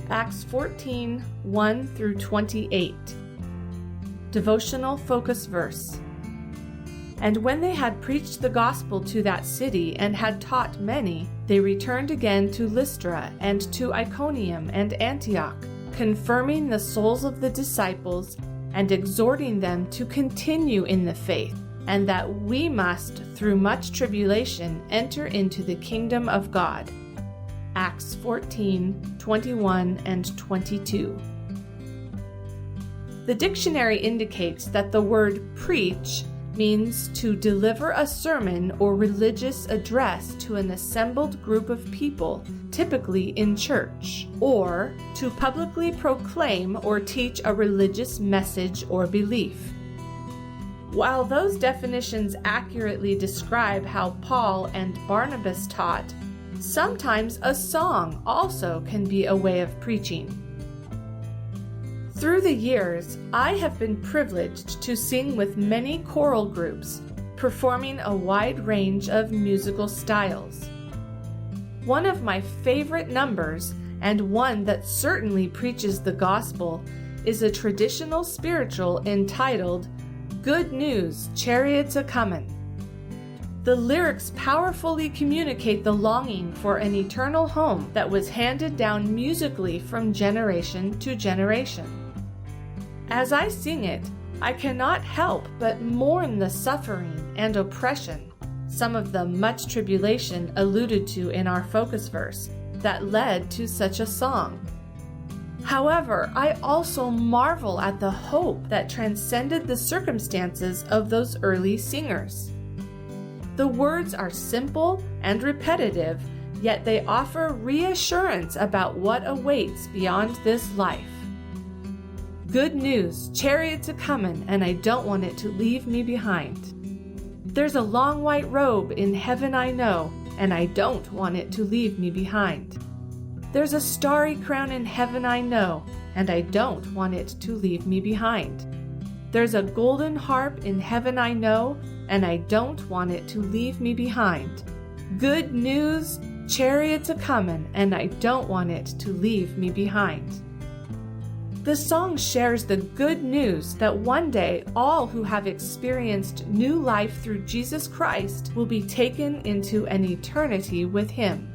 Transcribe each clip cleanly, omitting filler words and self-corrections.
Acts 14, 1 through 28. Devotional focus verse. And when they had preached the gospel to that city and had taught many, they returned again to Lystra and to Iconium and Antioch, confirming the souls of the disciples and exhorting them to continue in the faith, and that we must, through much tribulation, enter into the kingdom of God. Acts 14, 21 and 22. The dictionary indicates that the word preach means to deliver a sermon or religious address to an assembled group of people, typically in church, or to publicly proclaim or teach a religious message or belief. While those definitions accurately describe how Paul and Barnabas taught, sometimes a song also can be a way of preaching. Through the years, I have been privileged to sing with many choral groups, performing a wide range of musical styles. One of my favorite numbers, and one that certainly preaches the gospel, is a traditional spiritual entitled Good News, Chariot, A-Comin. The lyrics powerfully communicate the longing for an eternal home that was handed down musically from generation to generation. As I sing it, I cannot help but mourn the suffering and oppression, some of the much tribulation alluded to in our focus verse, that led to such a song. However, I also marvel at the hope that transcended the circumstances of those early singers. The words are simple and repetitive, yet they offer reassurance about what awaits beyond this life. Good news, Chariot, A-Comin, and I don't want it to leave me behind. There's a long white robe in heaven I know, and I don't want it to leave me behind. There's a starry crown in heaven I know, and I don't want it to leave me behind. There's a golden harp in heaven I know, and I don't want it to leave me behind. Good news, Chariot, A-Comin, and I don't want it to leave me behind. The song shares the good news that one day all who have experienced new life through Jesus Christ will be taken into an eternity with Him.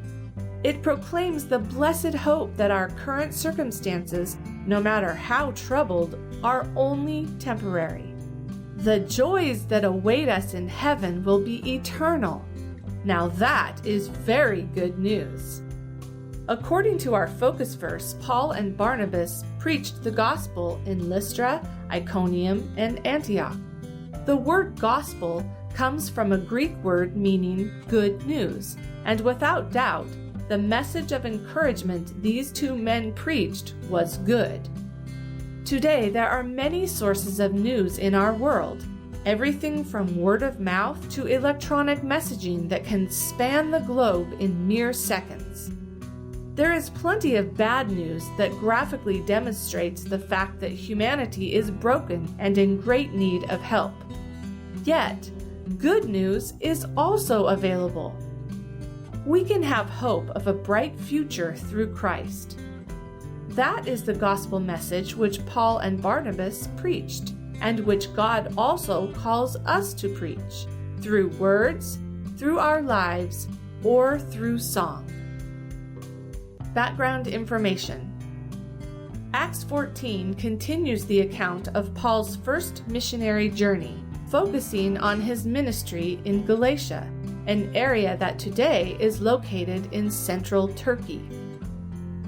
It proclaims the blessed hope that our current circumstances, no matter how troubled, are only temporary. The joys that await us in heaven will be eternal. Now that is very good news. According to our focus verse, Paul and Barnabas preached the gospel in Lystra, Iconium, and Antioch. The word gospel comes from a Greek word meaning good news, and without doubt, the message of encouragement these two men preached was good. Today, there are many sources of news in our world, everything from word of mouth to electronic messaging that can span the globe in mere seconds. There is plenty of bad news that graphically demonstrates the fact that humanity is broken and in great need of help. Yet, good news is also available. We can have hope of a bright future through Christ. That is the gospel message which Paul and Barnabas preached, and which God also calls us to preach, through words, through our lives, or through song. Background information. Acts 14 continues the account of Paul's first missionary journey, focusing on his ministry in Galatia, an area that today is located in central Turkey.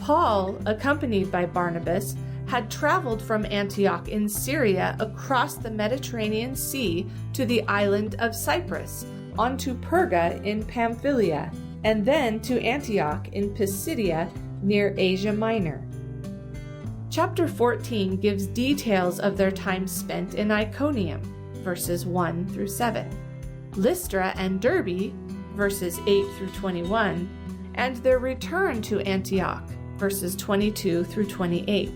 Paul, accompanied by Barnabas, had traveled from Antioch in Syria across the Mediterranean Sea to the island of Cyprus, onto Perga in Pamphylia, and then to Antioch in Pisidia near Asia Minor. Chapter 14 gives details of their time spent in Iconium, verses 1 through 7, Lystra and Derbe, verses 8 through 21, and their return to Antioch, verses 22 through 28.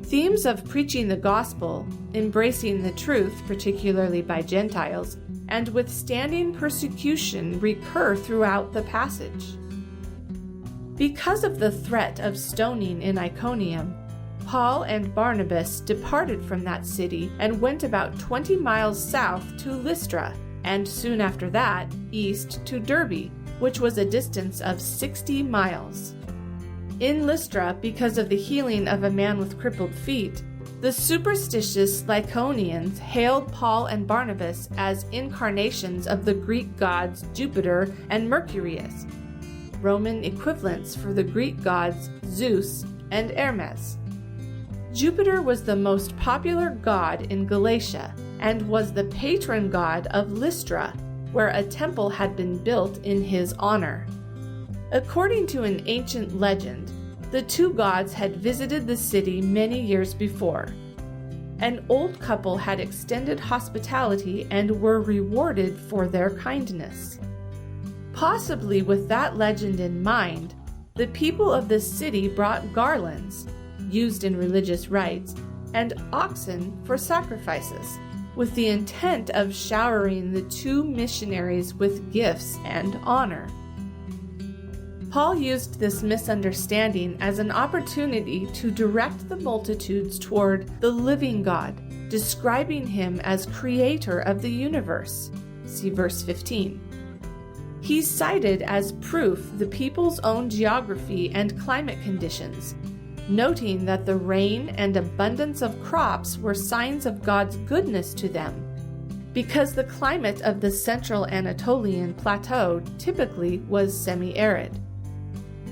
Themes of preaching the gospel, embracing the truth, particularly by Gentiles, and withstanding persecution recur throughout the passage. Because of the threat of stoning in Iconium, Paul and Barnabas departed from that city and went about 20 miles south to Lystra, and soon after that, east to Derbe, which was a distance of 60 miles. In Lystra, because of the healing of a man with crippled feet, the superstitious Lycaonians hailed Paul and Barnabas as incarnations of the Greek gods Jupiter and Mercurius, Roman equivalents for the Greek gods Zeus and Hermes. Jupiter was the most popular god in Galatia and was the patron god of Lystra, where a temple had been built in his honor. According to an ancient legend, the two gods had visited the city many years before. An old couple had extended hospitality and were rewarded for their kindness. Possibly with that legend in mind, the people of the city brought garlands, used in religious rites, and oxen for sacrifices, with the intent of showering the two missionaries with gifts and honor. Paul used this misunderstanding as an opportunity to direct the multitudes toward the living God, describing him as creator of the universe. See verse 15. He cited as proof the people's own geography and climate conditions, noting that the rain and abundance of crops were signs of God's goodness to them, because the climate of the central Anatolian plateau typically was semi-arid.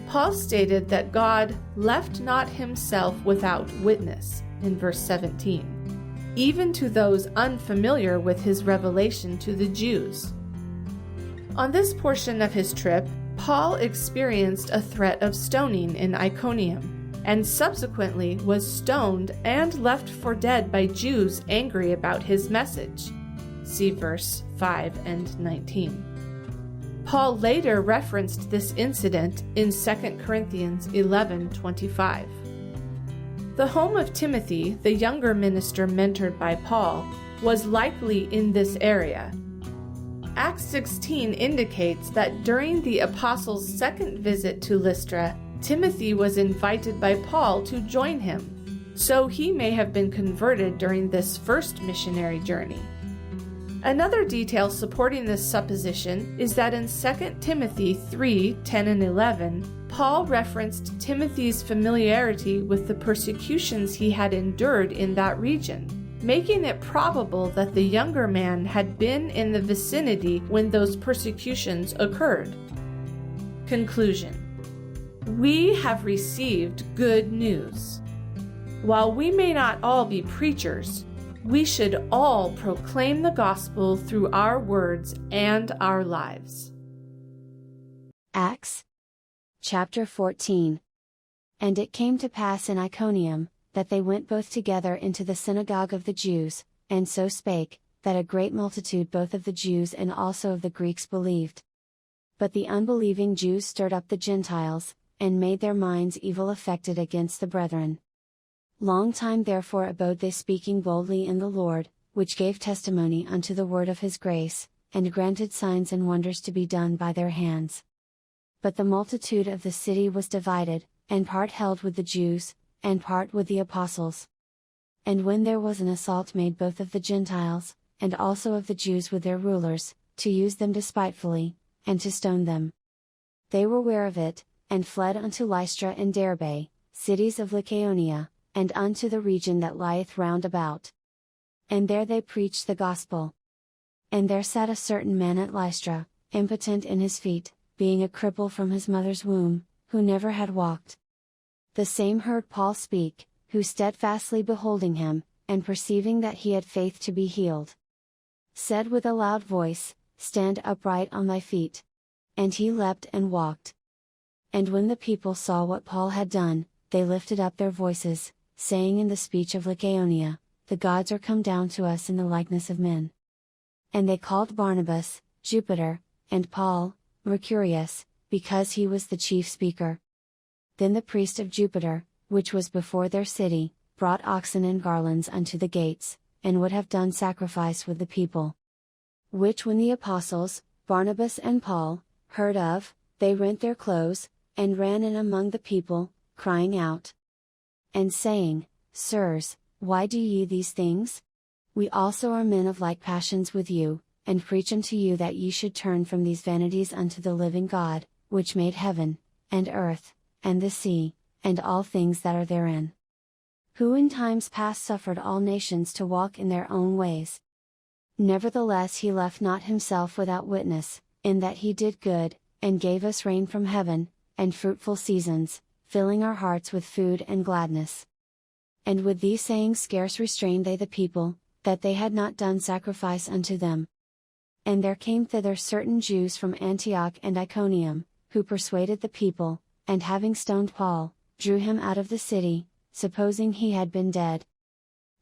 Paul stated that God left not himself without witness in verse 17, even to those unfamiliar with his revelation to the Jews. On this portion of his trip, Paul experienced a threat of stoning in Iconium, and subsequently was stoned and left for dead by Jews angry about his message. See verse 5 and 19. Paul later referenced this incident in 2 Corinthians 11:25. The home of Timothy, the younger minister mentored by Paul, was likely in this area. Acts 16 indicates that during the apostles' second visit to Lystra, Timothy was invited by Paul to join him, so he may have been converted during this first missionary journey. Another detail supporting this supposition is that in 2 Timothy 3:10 and 11, Paul referenced Timothy's familiarity with the persecutions he had endured in that region, making it probable that the younger man had been in the vicinity when those persecutions occurred. Conclusion. We have received good news. While we may not all be preachers, we should all proclaim the gospel through our words and our lives. Acts chapter 14. And it came to pass in Iconium, that they went both together into the synagogue of the Jews, and so spake, that a great multitude both of the Jews and also of the Greeks believed. But the unbelieving Jews stirred up the Gentiles, and made their minds evil affected against the brethren. Long time therefore abode they speaking boldly in the Lord, which gave testimony unto the word of his grace, and granted signs and wonders to be done by their hands. But the multitude of the city was divided, and part held with the Jews, and part with the apostles. And when there was an assault made both of the Gentiles, and also of the Jews with their rulers, to use them despitefully, and to stone them, they were ware of it, and fled unto Lystra and Derbe, cities of Lycaonia, and unto the region that lieth round about. And there they preached the gospel. And there sat a certain man at Lystra, impotent in his feet, being a cripple from his mother's womb, who never had walked. The same heard Paul speak, who steadfastly beholding him, and perceiving that he had faith to be healed, said with a loud voice, Stand upright on thy feet. And he leapt and walked. And when the people saw what Paul had done, they lifted up their voices, saying in the speech of Lycaonia, The gods are come down to us in the likeness of men. And they called Barnabas, Jupiter, and Paul, Mercurius, because he was the chief speaker. Then the priest of Jupiter, which was before their city, brought oxen and garlands unto the gates, and would have done sacrifice with the people. Which when the apostles, Barnabas and Paul, heard of, they rent their clothes, and ran in among the people, crying out, and saying, Sirs, why do ye these things? We also are men of like passions with you, and preach unto you that ye should turn from these vanities unto the living God, which made heaven, and earth, and the sea, and all things that are therein. Who in times past suffered all nations to walk in their own ways. Nevertheless he left not himself without witness, in that he did good, and gave us rain from heaven, and fruitful seasons, filling our hearts with food and gladness. And with these sayings scarce restrained they the people, that they had not done sacrifice unto them. And there came thither certain Jews from Antioch and Iconium, who persuaded the people, and having stoned Paul, drew him out of the city, supposing he had been dead.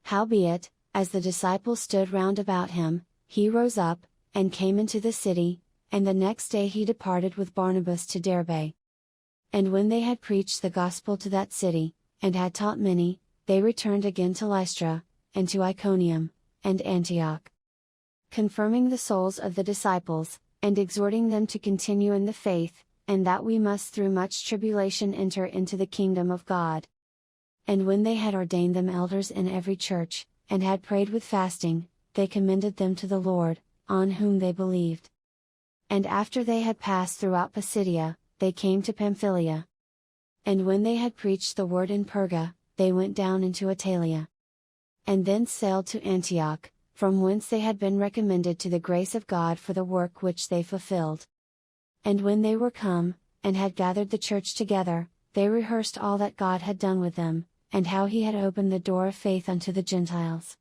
Howbeit, as the disciples stood round about him, he rose up, and came into the city, and the next day he departed with Barnabas to Derbe. And when they had preached the gospel to that city, and had taught many, they returned again to Lystra, and to Iconium, and Antioch, confirming the souls of the disciples, and exhorting them to continue in the faith, and that we must through much tribulation enter into the kingdom of God. And when they had ordained them elders in every church, and had prayed with fasting, they commended them to the Lord, on whom they believed. And after they had passed throughout Pisidia, they came to Pamphylia. And when they had preached the word in Perga, they went down into Italia. And thence sailed to Antioch, from whence they had been recommended to the grace of God for the work which they fulfilled. And when they were come, and had gathered the church together, they rehearsed all that God had done with them, and how he had opened the door of faith unto the Gentiles.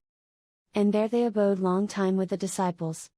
And there they abode long time with the disciples.